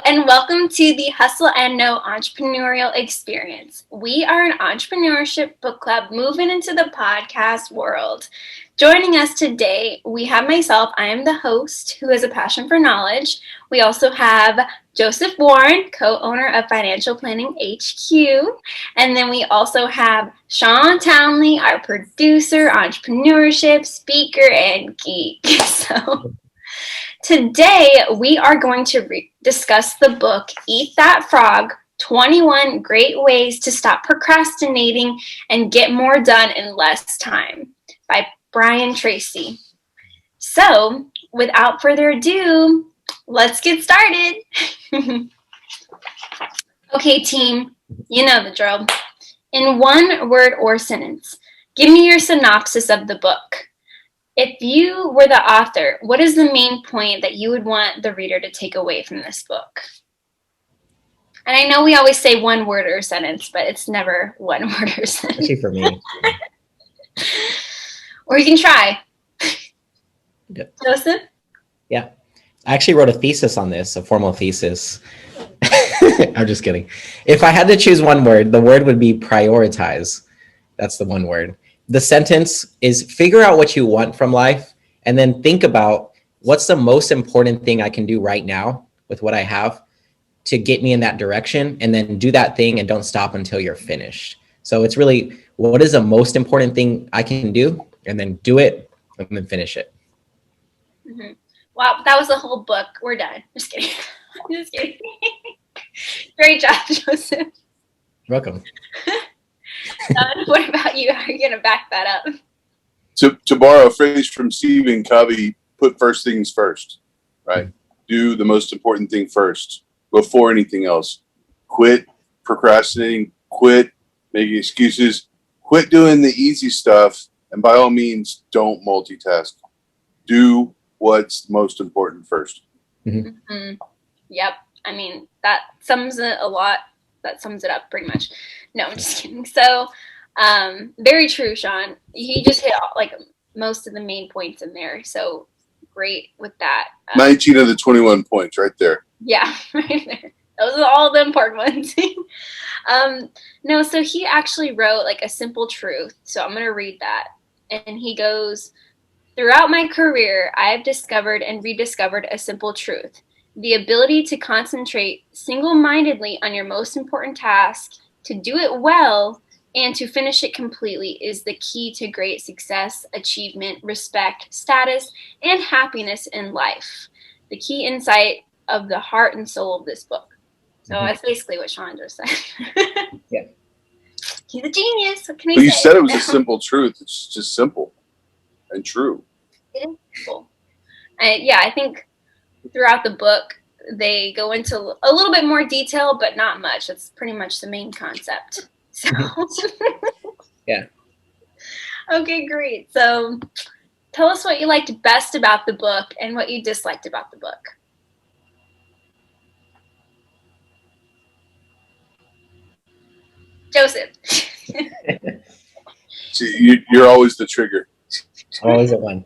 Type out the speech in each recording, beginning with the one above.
and welcome to the Hustle and Know Entrepreneurial Experience. We are an entrepreneurship book club moving into the podcast world. Joining us today, we have myself. I am the host who has a passion for knowledge. We also have Joseph Warren, co-owner of Financial Planning HQ. And then we also have Shawn Townley, our producer, entrepreneurship, speaker, and geek. So today, we are going to discuss the book, Eat That Frog, 21 Great Ways to Stop Procrastinating and Get More Done in Less Time by Brian Tracy. So, without further ado, let's get started. Okay, team, you know the drill. In one word or sentence, give me your synopsis of the book. If you were the author, what is the main point that you would want the reader to take away from this book? And I know we always say one word or sentence, but it's never one word or sentence. Especially for me. Or you can try. Yeah. Joseph? Yeah. I actually wrote a thesis on this, a formal thesis. I'm just kidding. If I had to choose one word, the word would be prioritize. That's the one word. The sentence is figure out what you want from life and then think about what's the most important thing I can do right now with what I have to get me in that direction, and then do that thing and don't stop until you're finished. So it's really, what is the most important thing I can do, and then do it and then finish it. Mm-hmm. Wow, that was the whole book. We're done. Just kidding. Just kidding. Great job, Joseph. You're welcome. What about you? How are you going to back that up? To borrow a phrase from Stephen Covey, put first things first, right? Mm-hmm. Do the most important thing first before anything else. Quit procrastinating, quit making excuses, quit doing the easy stuff, and by all means, don't multitask. Do what's most important first. Mm-hmm. Mm-hmm. Yep. I mean, that sums it a lot. That sums it up pretty much. No, I'm just kidding. So, very true, Shawn. He just hit like most of the main points in there. So great with that. 19 of the 21 points right there. Yeah, right there. Those are all the important ones. No, so he actually wrote like a simple truth. So I'm going to read that. And he goes, throughout my career, I have discovered and rediscovered a simple truth. The ability to concentrate single-mindedly on your most important task, to do it well, and to finish it completely is the key to great success, achievement, respect, status, and happiness in life. The key insight of the heart and soul of this book. So that's basically what Shawn just said. Yeah. He's a genius. What can we say? You said it was a simple truth. It's just simple and true. It is simple. I think throughout the book, they go into a little bit more detail, but not much. That's pretty much the main concept. So, yeah. Okay, great. So tell us what you liked best about the book and what you disliked about the book. Joseph. See, you're always the trigger. Always at one.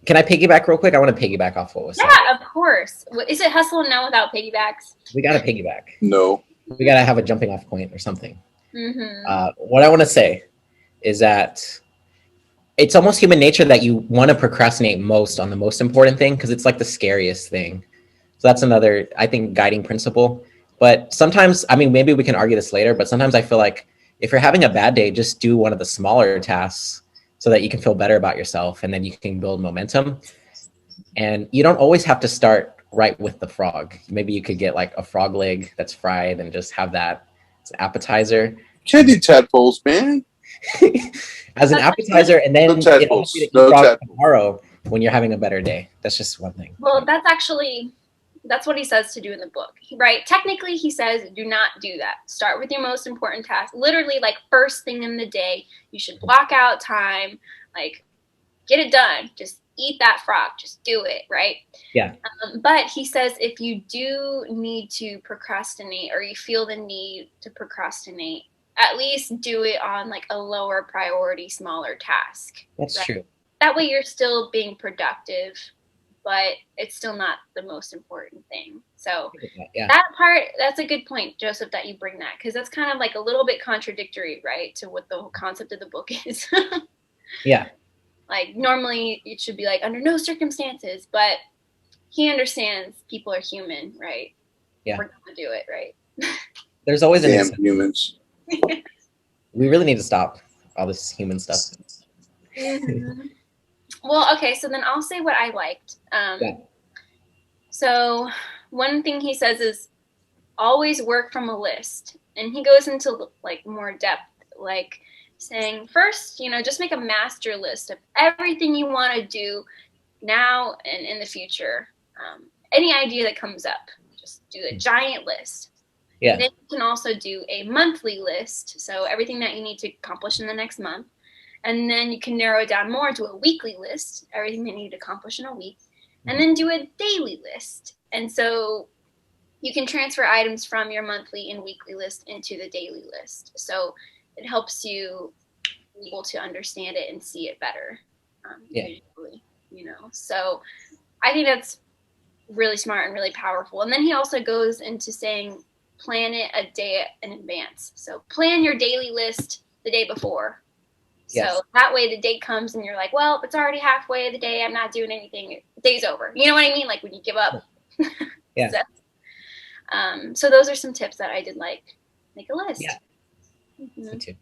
Can I piggyback real quick? I want to piggyback off what was said. Yeah, of course. Is it hustle now without piggybacks? We got to piggyback. No. We got to have a jumping off point or something. Mm-hmm. What I want to say is that it's almost human nature that you want to procrastinate most on the most important thing because it's like the scariest thing. So that's another, I think, guiding principle. But sometimes, I mean, maybe we can argue this later, but sometimes I feel like if you're having a bad day, just do one of the smaller tasks so that you can feel better about yourself and then you can build momentum. And you don't always have to start right with the frog. Maybe you could get like a frog leg that's fried and just have that as an appetizer. Can't do tadpoles, man. As an appetizer, and then no tadpoles. Tomorrow when you're having a better day. That's just one thing. Well, that's what he says to do in the book, right? Technically, he says, do not do that. Start with your most important task. Literally, like first thing in the day, you should block out time, like get it done. Just eat that frog. Just do it, right? Yeah. But he says if you do need to procrastinate or you feel the need to procrastinate, at least do it on like a lower priority, smaller task. That's right? true. That way you're still being productive, but it's still not the most important thing. So Yeah. that part, that's a good point, Joseph, that you bring that, because that's kind of like a little bit contradictory, right, to what the whole concept of the book is. Yeah. Like normally it should be like under no circumstances, but he understands people are human, right? Yeah. We're gonna do it, right? There's always an Damn incentive. humans. We really need to stop all this human stuff. Mm-hmm. Well, okay, so then I'll say what I liked. Yeah. So one thing he says is always work from a list, and he goes into like more depth, like saying first, just make a master list of everything you want to do now and in the future. Any idea that comes up, just do a giant list. Yeah. Then you can also do a monthly list, so everything that you need to accomplish in the next month. And then you can narrow it down more to a weekly list, everything that you need to accomplish in a week. And then do a daily list. And so you can transfer items from your monthly and weekly list into the daily list. So it helps you be able to understand it and see it better. Visually, So I think that's really smart and really powerful. And then he also goes into saying, plan it a day in advance. So plan your daily list the day before. Yes. So that way the day comes and you're like, well, it's already halfway of the day. I'm not doing anything. The day's over. You know what I mean? Like when you give up. Yeah. So those are some tips that I did like. Make a list. Yeah. Mm-hmm. Me too.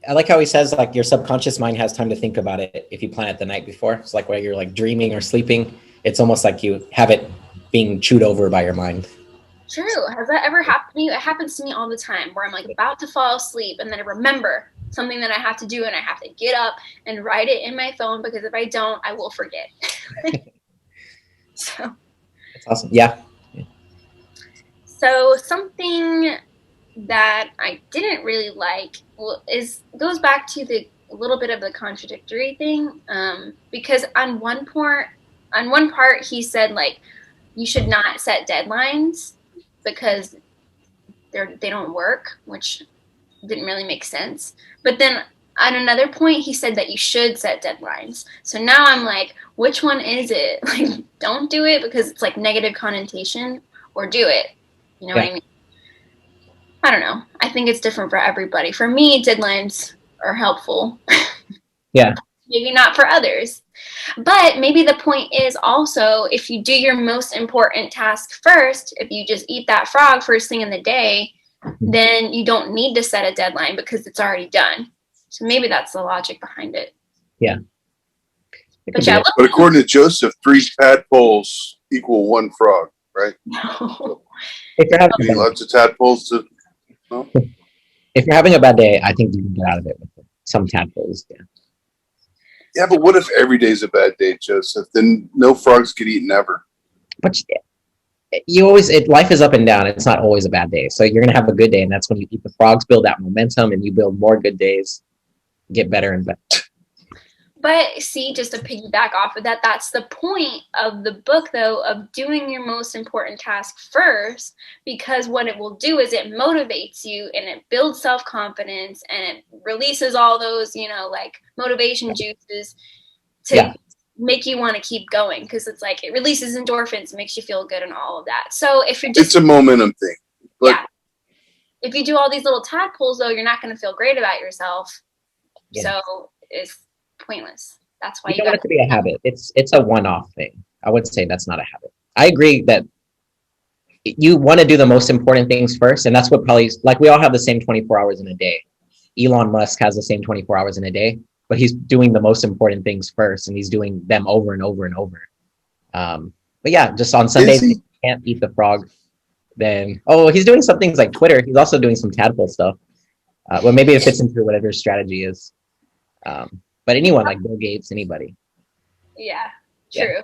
I like how he says like your subconscious mind has time to think about it if you plan it the night before. It's like while you're like dreaming or sleeping, it's almost like you have it being chewed over by your mind. True. Has that ever happened to you? It happens to me all the time where I'm like about to fall asleep and then I remember something that I have to do and I have to get up and write it in my phone because if I don't, I will forget. So that's awesome. Yeah. So something that I didn't really like goes back to the little bit of the contradictory thing, because on one part he said like you should not set deadlines because they don't work, which didn't really make sense. But then on another point he said that you should set deadlines. So now I'm like, which one is it? Like, don't do it because it's like negative connotation, or do it. You know what I mean? I don't know. I think it's different for everybody. For me, deadlines are helpful. Yeah. Maybe not for others. But maybe the point is also, if you do your most important task first, if you just eat that frog first thing in the day, then you don't need to set a deadline because it's already done. So maybe that's the logic behind it. Yeah. But according to Joseph, 3 tadpoles equal 1 frog, right? No. If you're having lots of tadpoles if you're having a bad day, I think you can get out of it with some tadpoles. Yeah. Yeah, but what if every day's a bad day, Joseph? Then no frogs get eaten ever. But life is up and down. It's not always a bad day. So you're going to have a good day, and that's when you eat the frogs, build that momentum, and you build more good days, get better and better. But see, just to piggyback off of that, that's the point of the book, though, of doing your most important task first, because what it will do is it motivates you and it builds self-confidence and it releases all those, like motivation juices to make you want to keep going, because it's like it releases endorphins, makes you feel good and all of that. So if you're it's a momentum thing. If you do all these little tadpoles, though, you're not going to feel great about yourself. Yeah. So it's pointless. That's why you don't want it to be a habit. It's a one-off thing. I would say that's not a habit. I agree that you want to do the most important things first, and that's what probably, like, we all have the same 24 hours in a day. Elon Musk has the same 24 hours in a day, but he's doing the most important things first, and he's doing them over and over and over. But yeah, just on Sundays, he can't eat the frog. Then, he's doing some things like Twitter. He's also doing some tadpole stuff. Well, maybe it fits into whatever his strategy is. But anyone, like Bill Gates, anybody. Yeah, true. Yeah.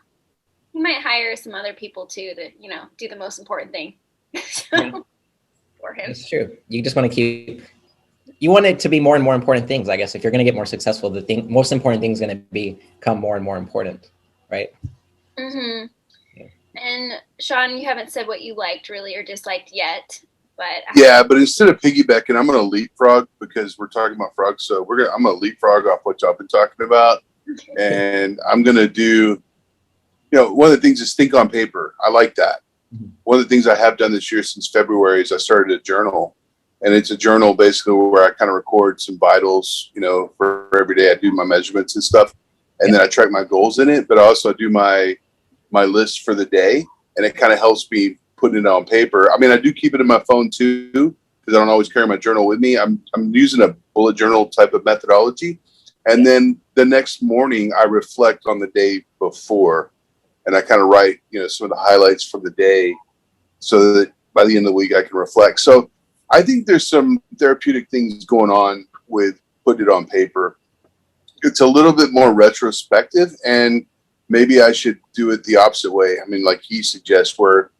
You might hire some other people too to, do the most important thing for him. It's true. You just want to you want it to be more and more important things, I guess. If you're going to get more successful, most important thing is going to become more and more important, right? Mm-hmm. Yeah. And Shawn, you haven't said what you liked really or disliked yet. But instead of piggybacking, I'm going to leapfrog because we're talking about frogs. So I'm going to leapfrog off what y'all been talking about, and I'm going to do, one of the things is think on paper. I like that. Mhm. One of the things I have done this year since February is I started a journal. And it's a journal basically where I kind of record some vitals, for every day. I do my measurements and stuff. And then I track my goals in it. But I also do my list for the day. And it kind of helps me putting it on paper. I mean, I do keep it in my phone too, because I don't always carry my journal with me. I'm using a bullet journal type of methodology. And then the next morning I reflect on the day before. And I kind of write, some of the highlights from the day so that by the end of the week I can reflect. So I think there's some therapeutic things going on with putting it on paper. It's a little bit more retrospective, and maybe I should do it the opposite way. I mean, like he suggests, where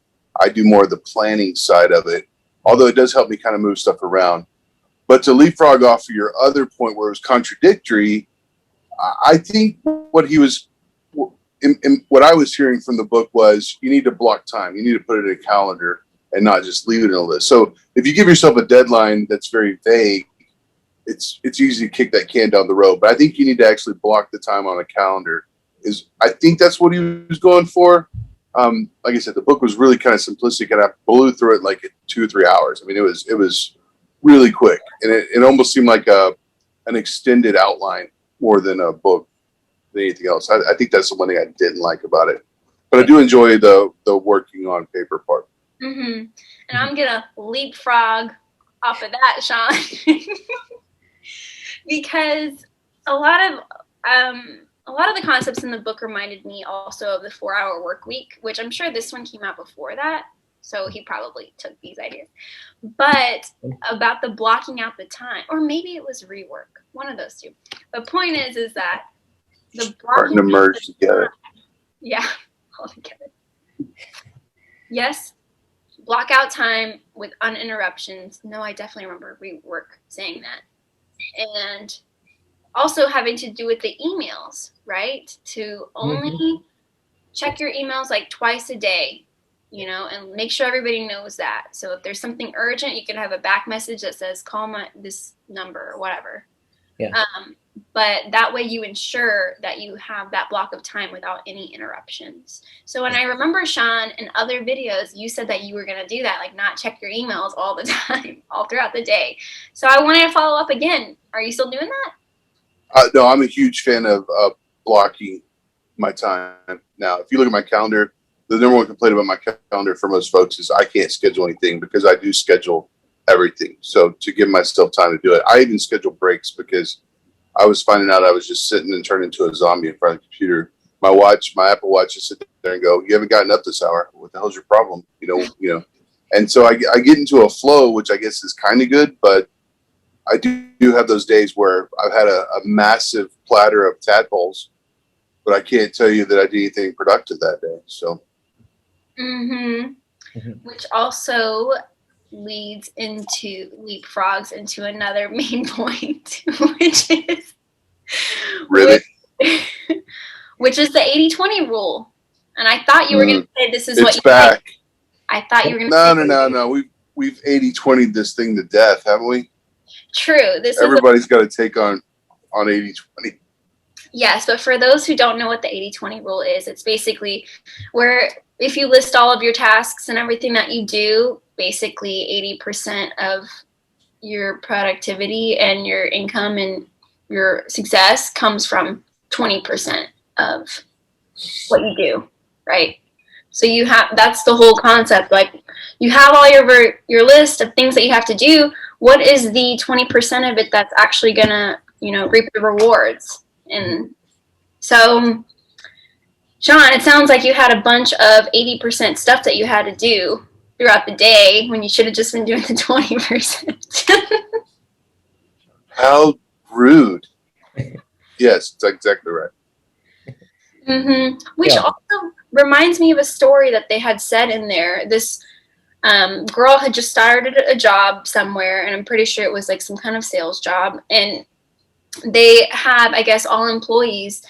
I do more of the planning side of it, although it does help me kind of move stuff around. But to leapfrog off of your other point where it was contradictory, I think what he was, in what I was hearing from the book was you need to block time. You need to put it in a calendar and not just leave it in a list. So if you give yourself a deadline that's very vague, it's easy to kick that can down the road. But I think you need to actually block the time on a calendar. I think that's what he was going for. Like I said, the book was really kind of simplistic, and I blew through it like in 2 or 3 hours. I mean, it was really quick, and it almost seemed like an extended outline more than a book than anything else. I think that's the one thing I didn't like about it. But I do enjoy the working on paper part. Mm-hmm. And I'm going to leapfrog off of that, Shawn, because a lot of the concepts in the book reminded me also of the 4-hour work week, which I'm sure this one came out before that. So he probably took these ideas. But about the blocking out the time, or maybe it was rework, one of those two. The point is that the blocking starting to merge together. Yeah, all together. Yes. Block out time with uninterruptions. No, I definitely remember rework saying that. And also having to do with the emails, right? To only check your emails like twice a day, and make sure everybody knows that. So if there's something urgent, you can have a back message that says, call this number or whatever. Yeah. But that way you ensure that you have that block of time without any interruptions. So when I remember, Shawn, in other videos, you said that you were going to do that, like not check your emails all the time, all throughout the day. So I wanted to follow up again. Are you still doing that? No, I'm a huge fan of blocking my time. Now, if you look at my calendar, the number one complaint about my calendar for most folks is I can't schedule anything, because I do schedule everything. So to give myself time to do it, I even schedule breaks, because I was finding out I was just sitting and turning into a zombie in front of the computer. My Apple Watch, just sit there and go, you haven't gotten up this hour. What the hell's your problem? And so I get into a flow, which I guess is kind of good, but I do have those days where I've had a massive platter of tadpoles, but I can't tell you that I did anything productive that day. So, Which also leapfrogs into another main point, which is really, which is the 80-20 rule. And I thought you were going to say this is what you back. Like. I thought you were going to No. We've 80-20'd this thing to death, haven't we? True. Everybody's got to take on 80-20. Yes, but for those who don't know what the 80-20 rule is, it's basically where if you list all of your tasks and everything that you do, basically 80% of your productivity and your income and your success comes from 20% of what you do, right? So that's the whole concept. Like, you have all your list of things that you have to do. What is the 20% of it that's actually gonna, reap the rewards? And so, Shawn, it sounds like you had a bunch of 80% stuff that you had to do throughout the day when you should have just been doing the 20%. How rude. Yes, that's exactly right. Which also reminds me of a story that they had said in there. This girl had just started a job somewhere, and I'm pretty sure it was like some kind of sales job. And they have, I guess, all employees,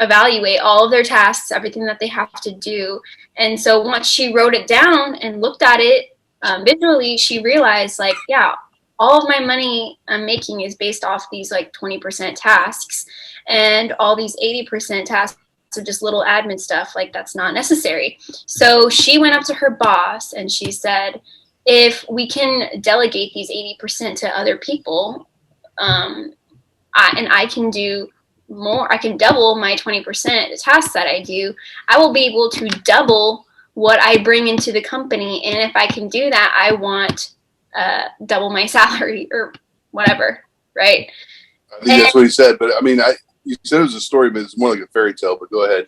evaluate all of their tasks, everything that they have to do. And so once she wrote it down and looked at it visually, she realized, like, yeah, all of my money I'm making is based off these like 20% tasks, and all these 80% tasks of just little admin stuff. Like, that's not necessary. So she went up to her boss and she said, if we can delegate these 80% to other people, and I can do more, I can double my 20% the tasks that I do, I will be able to double what I bring into the company. And if I can do that, I want double my salary or whatever, right? I think that's what he said. But I mean, you said it was a story, but it's more like a fairy tale. But go ahead.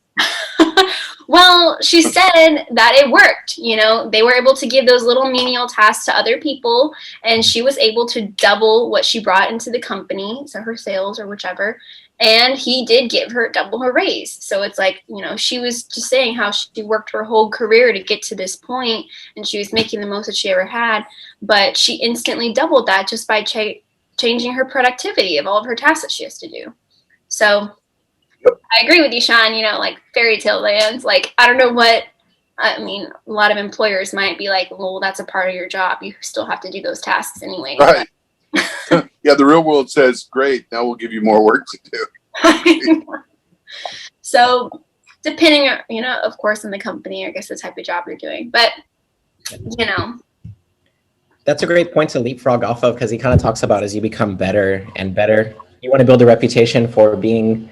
Well, she said that it worked. You know, they were able to give those little menial tasks to other people, and she was able to double what she brought into the company, so her sales or whichever. And he did give her double her raise. So it's like, you know, she was just saying how she worked her whole career to get to this point, and she was making the most that she ever had. But she instantly doubled that just by changing her productivity of all of her tasks that she has to do. So I agree with you, Shawn, you know, like fairy tale lands. Like, I don't know what, I mean, a lot of employers might be like, well, that's a part of your job. You still have to do those tasks anyway. Right. Yeah, the real world says, great, now we'll give you more work to do. So, depending, you know, of course, on the company, I guess the type of job you're doing. But, you know. That's a great point to leapfrog off of, because he kind of talks about as you become better and better, you want to build a reputation for being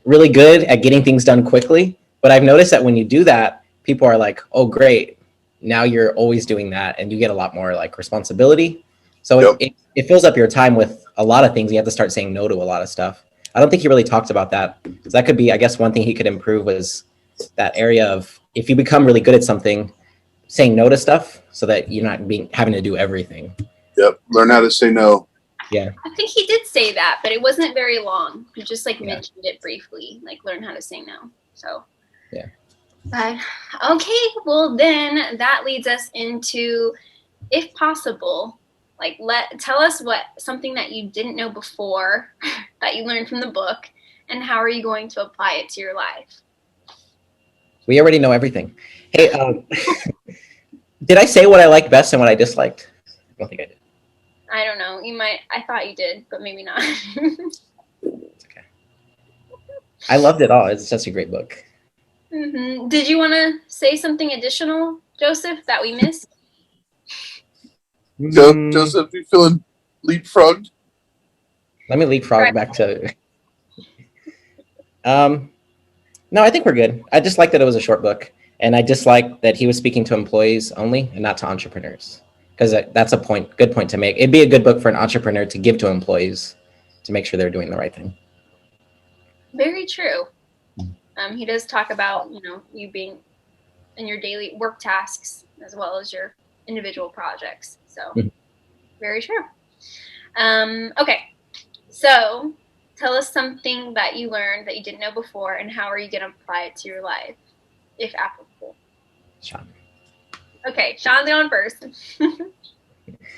really good at getting things done quickly. But I've noticed that when you do that, people are like, oh, great, now you're always doing that, and you get a lot more like responsibility. So it fills up your time with a lot of things. You have to start saying no to a lot of stuff. I don't think he really talked about that. So that could be, I guess, one thing he could improve was that area of, if you become really good at something, saying no to stuff so that you're not having to do everything. Yep. Learn how to say no. Yeah. I think he did say that, but it wasn't very long. He just mentioned it briefly, like learn how to say no. So yeah. But okay, well then that leads us into, if possible, like tell us something that you didn't know before that you learned from the book, and how are you going to apply it to your life? We already know everything. Hey, did I say what I liked best and what I disliked? I don't think I did. I don't know. You might. I thought you did, but maybe not. It's okay. I loved it all. It's such a great book. Mm-hmm. Did you want to say something additional, Joseph, that we missed? Joseph, you feeling leapfrogged? Let me leapfrog back to. No, I think we're good. I just liked that it was a short book, and I disliked that he was speaking to employees only and not to entrepreneurs. Because that's a good point to make. It'd be a good book for an entrepreneur to give to employees to make sure they're doing the right thing. Very true. He does talk about, you know, you being in your daily work tasks as well as your individual projects. So, very true. Okay, so tell us something that you learned that you didn't know before, and how are you going to apply it to your life, if applicable? Shawn. Okay, Shawn's going first.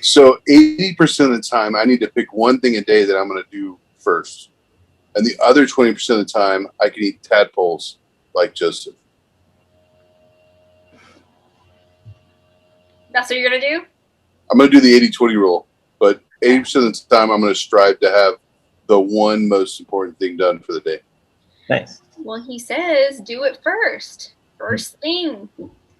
So 80% of the time, I need to pick one thing a day that I'm going to do first. And the other 20% of the time, I can eat tadpoles like Joseph. That's what you're going to do? I'm going to do the 80-20 rule. But 80% of the time, I'm going to strive to have the one most important thing done for the day. Nice. Well, he says do it first. First thing.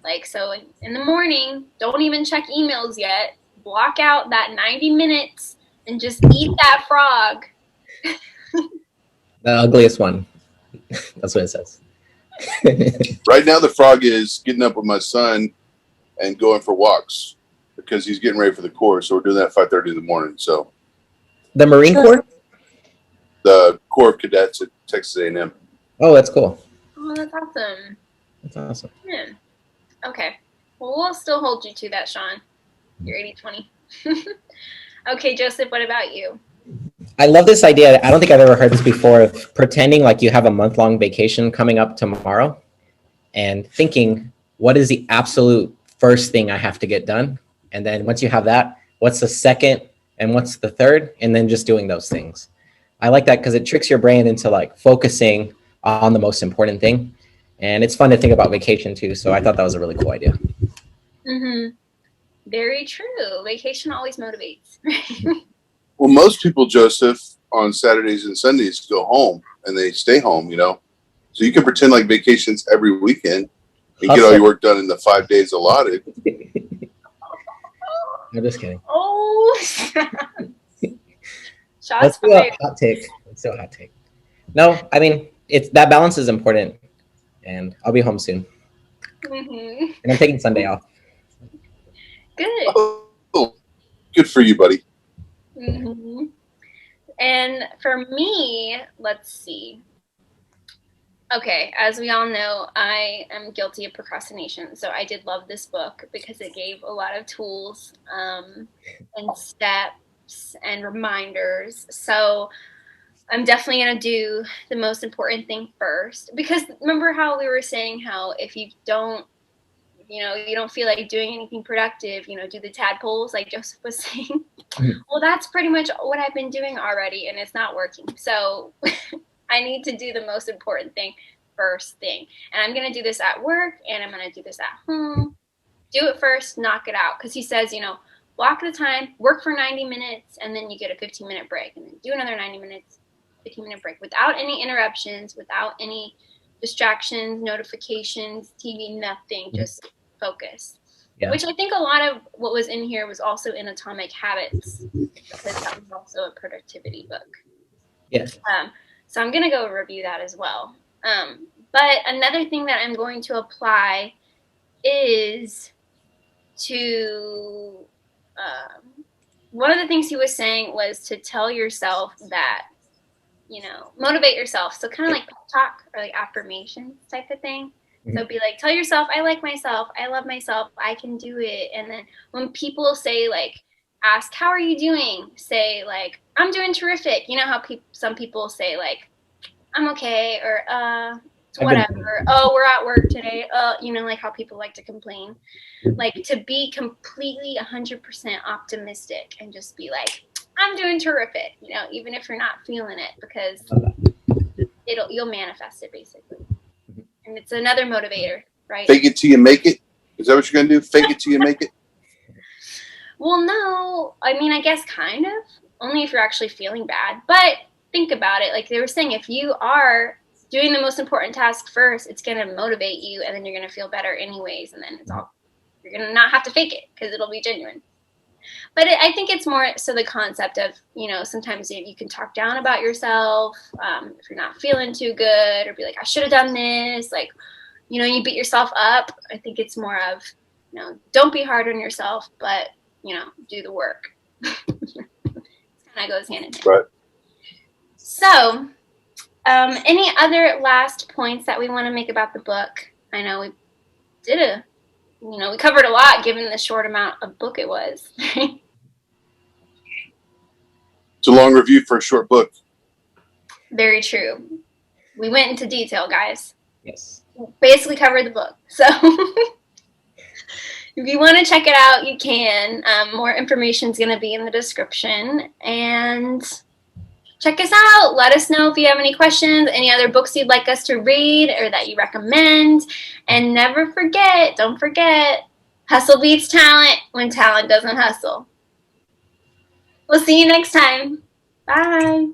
Like, so in the morning, don't even check emails yet. Block out that 90 minutes and just eat that frog. The ugliest one. That's what it says. Right now, the frog is getting up with my son and going for walks because he's getting ready for the Corps. So we're doing that at 5:30 in the morning. So the Marine Corps? The Corps of Cadets at Texas A&M. Oh, that's cool. Oh, that's awesome. That's awesome. Yeah. Okay. Well, we'll still hold you to that, Shawn. You're 80-20. Okay, Joseph, what about you? I love this idea. I don't think I've ever heard this before, of pretending like you have a month-long vacation coming up tomorrow and thinking, what is the absolute first thing I have to get done? And then once you have that, what's the second and what's the third? And then just doing those things. I like that because it tricks your brain into like focusing on the most important thing. And it's fun to think about vacation too. So I thought that was a really cool idea. Mm-hmm. Very true. Vacation always motivates. Well, most people, Joseph, on Saturdays and Sundays go home and they stay home, you know. So you can pretend like vacations every weekend and Hustle. get all your work done in the 5 days allotted. I'm just kidding. Oh, shots Let's do a fired. hot take. Let's do a hot take. No, I mean, it's that balance is important, and I'll be home soon. Mm-hmm. And I'm taking Sunday off. Good. Oh, good for you, buddy. Mm-hmm. And for me, let's see. Okay, as we all know, I am guilty of procrastination. So I did love this book because it gave a lot of tools and steps and reminders. So I'm definitely going to do the most important thing first. Because remember how we were saying how if you don't, you don't feel like doing anything productive, do the tadpoles like Joseph was saying. Well, that's pretty much what I've been doing already, and it's not working. So I need to do the most important thing first thing. And I'm going to do this at work, and I'm going to do this at home. Do it first, knock it out. Because he says, block the time, work for 90 minutes, and then you get a 15-minute break. And then do another 90 minutes, 15-minute break without any interruptions, without any distractions, notifications, TV, nothing. Just focus. Yeah. Which I think a lot of what was in here was also in Atomic Habits, because that was also a productivity book. Yes. So I'm going to go review that as well. But another thing that I'm going to apply is to one of the things he was saying was to tell yourself that, motivate yourself. So kind of like talk or like affirmations type of thing. So be like, tell yourself, I like myself, I love myself, I can do it. And then when people say like, ask, how are you doing? Say like, I'm doing terrific. You know how some people say like, I'm okay, or whatever. Oh, we're at work today. Like how people like to complain. Like to be completely 100% optimistic and just be like, I'm doing terrific. Even if you're not feeling it, because you'll manifest it basically. And it's another motivator, right? Fake it till you make it. Is that what you're going to do? Fake it till you make it? Well, no. I mean, I guess kind of. Only if you're actually feeling bad. But think about it. Like they were saying, if you are doing the most important task first, it's going to motivate you, and then you're going to feel better anyways. And then you're going to not have to fake it because it'll be genuine. But I think it's more so the concept of, sometimes you can talk down about yourself if you're not feeling too good, or be like, I should have done this. Like, you beat yourself up. I think it's more of, don't be hard on yourself, but, do the work. It kind of goes hand in hand. Right. So, any other last points that we want to make about the book? I know we did we covered a lot given the short amount of book it was. It's a long review for a short book. Very true. We went into detail, guys. Yes. Basically covered the book. So if you want to check it out, you can. More information is going to be in the description. And check us out. Let us know if you have any questions, any other books you'd like us to read or that you recommend. And don't forget, hustle beats talent when talent doesn't hustle. We'll see you next time. Bye.